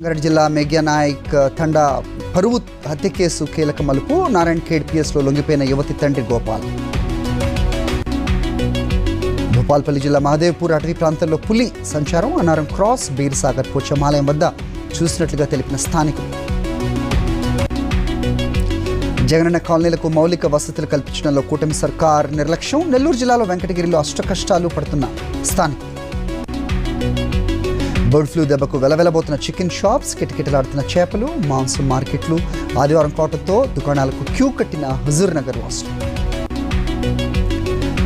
రంగారెడ్డి జిల్లా మేఘ్యానాయక్ తండా పరువు హత్య కేసు కీలక మలుపు. నారాయణ ఖేడ్ పిఎస్లో లొంగిపోయిన యువతి తండ్రి గోపాల్. భూపాల్పల్లి జిల్లా మహదేవ్పూర్ అటవీ ప్రాంతంలో పులి సంచారం. అన్నారం క్రాస్ బీర్సాగర్ పోచమాలయం వద్ద చూసినట్లుగా తెలిపిన స్థానికులు. జగనన్న కాలనీలకు మౌలిక వసతులు కల్పించడంలో కూటమి సర్కార్ నిర్లక్ష్యం. నెల్లూరు జిల్లాలో వెంకటగిరిలో అష్టకష్టాలు పడుతున్న స్థానికులు. బర్డ్ ఫ్లూ దెబ్బకు వెలవెలబోతున్న చికెన్ షాప్స్, కిటకిటలాడుతున్న చేపలు మాంసం మార్కెట్లు. ఆదివారం కోటతో దుకాణాలకు క్యూ కట్టిన హుజూర్ నగర్ వాసులు.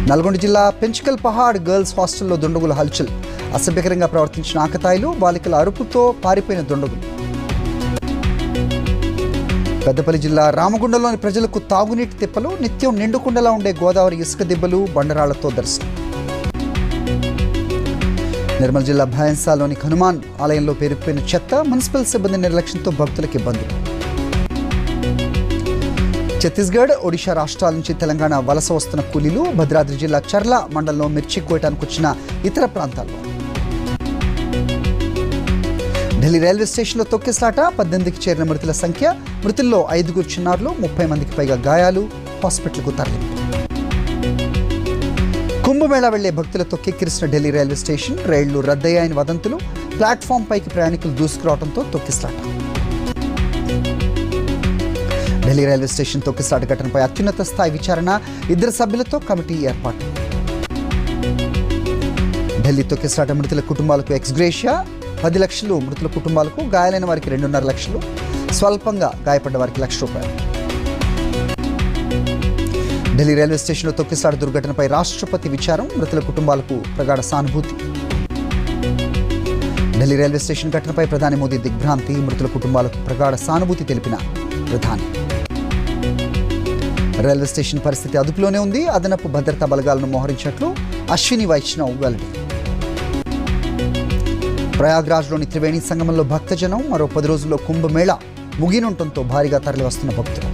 నల్గొండ జిల్లా పెంచికల్ పహాడ్ గర్ల్స్ హాస్టల్లో దుండగుల హల్చల్. అసభ్యకరంగా ప్రవర్తించిన ఆకతాయిలు, బాలికల అరుపుతో పారిపోయిన దుండగులు. పెద్దపల్లి జిల్లా రామగుండంలోని ప్రజలకు తాగునీటి తిప్పలు. నిత్యం నిండుకుండలా ఉండే గోదావరి ఇసుక దిబ్బలు, బండరాళ్లతో దర్శనం. నిర్మల్ జిల్లా భైన్సాలోని హనుమాన్ ఆలయంలో పేరుకుపోయిన చెత్త. మున్సిపల్ సిబ్బంది నిర్లక్ష్యంతో భక్తులకు ఇబ్బందులు. ఛత్తీస్గఢ్, ఒడిషా రాష్ట్రాల నుంచి తెలంగాణ వలస వస్తున్న కూలీలు. భద్రాద్రి జిల్లా చర్ల మండలంలో మిర్చి కోయటానికి వచ్చిన ఇతర ప్రాంతాల్లో. ఢిల్లీ రైల్వే స్టేషన్లో తొక్కిసలాట. 18కి చేరిన మృతుల సంఖ్య. మృతుల్లో 5 చిన్నారులు, 30 మందికి పైగా గాయాలు. హాస్పిటల్కు తరలింపు. కుంభమేళా వెళ్లే భక్తులతో కిక్కిరిసిన ఢిల్లీ రైల్వే స్టేషన్. రైళ్లు రద్దయ్యాయని వదంతులు. ప్లాట్ఫామ్ పైకి ప్రయాణికులు దూసుకురావడంతో తొక్కిసలాట. ఢిల్లీ రైల్వే స్టేషన్ తొక్కిసలాట ఘటనపై అత్యున్నత స్థాయి విచారణ. 2 సభ్యులతో కమిటీ ఏర్పాటు. ఢిల్లీ తొక్కిసలాట మృతుల కుటుంబాలకు ఎక్స్గ్రేషియా 10 లక్షలు. మృతుల కుటుంబాలకు, గాయాలైన వారికి 2.5 లక్షలు. స్వల్పంగా గాయపడ్డ వారికి ₹1,00,000. ఢిల్లీ రైల్వే స్టేషన్లో తొక్కిసలాట దుర్ఘటనపై రాష్ట్రపతి విచారం. మృతుల కుటుంబాలకు ప్రగాఢ సానుభూతి. ఢిల్లీ రైల్వే స్టేషన్ ఘటనపై ప్రధాని మోదీ దిగ్భ్రాంతి. మృతుల కుటుంబాలకు ప్రగాఢ సానుభూతి తెలిపిన ప్రధాని. రైల్వే స్టేషన్ పరిస్థితి అదుపులోనే ఉంది. అదనపు భద్రతా బలగాలను మోహరించినట్లు అశ్విని వైష్ణవ్ వెల్లడి. ప్రయాగ్రాజ్లోని త్రివేణి సంగమంలో భక్తజనం. మరో 10 రోజుల్లో కుంభమేళా ముగినుండటంతో భారీగా తరలి వస్తున్న భక్తులు.